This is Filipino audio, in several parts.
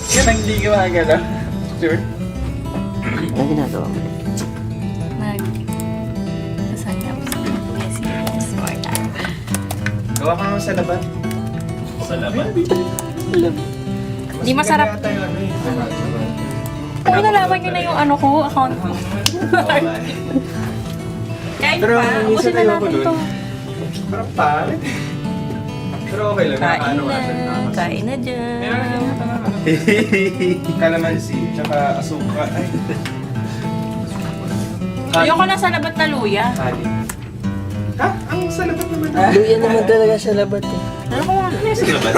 Yan ang hindi ka makagalaw. Sure? Ano ginagawa mo? Sasayap sa Yes, or that. Gawa ka naman sa laban. Sa laban. Di masarap. Kung nalaman nyo na yung ano ko, account ko. Kain Pero pa, minsan ubusin na ayoko natin dun. to. Parang pangit. Pero okay lang. Kain Ano na, nga siya, kain na dyan. Kalamansi, tsaka asuka. Ay. Ayoko na sa labat na luya. Kali. Ha? Ang salabat naman. Luya naman talaga siya labat eh. Ano ko nga? Sa laban.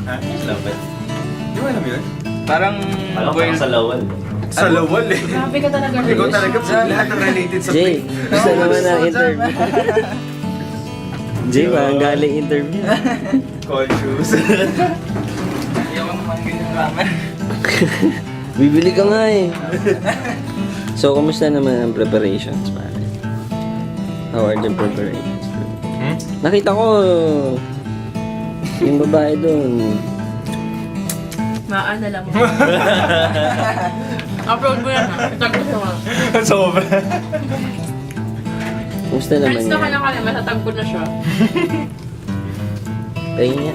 Ha? Sa laban. Di mo alam yun? Parang... Alam ko parang sa lawal. Sa lawal eh. Grabe ka talaga. Ikaw talaga lahat ng related sa Jay, play. gusto naman ang interview. Jay, parang galing interview. Call shoes. Ayoko naman ganyan ramen. Bibili ka nga eh. So, kumusta naman ang preparations, pare? How are the preparations? Nakita ko yung babae doon. Maalala mo. Upload mo yan ha. Tag ko siya. Sobra. Kumusta naman Friends naman yan? ako naman, matatag ko na siya. Tingin niya.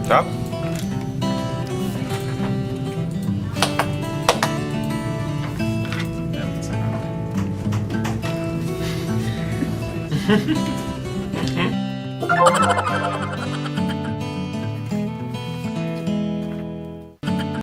Stop.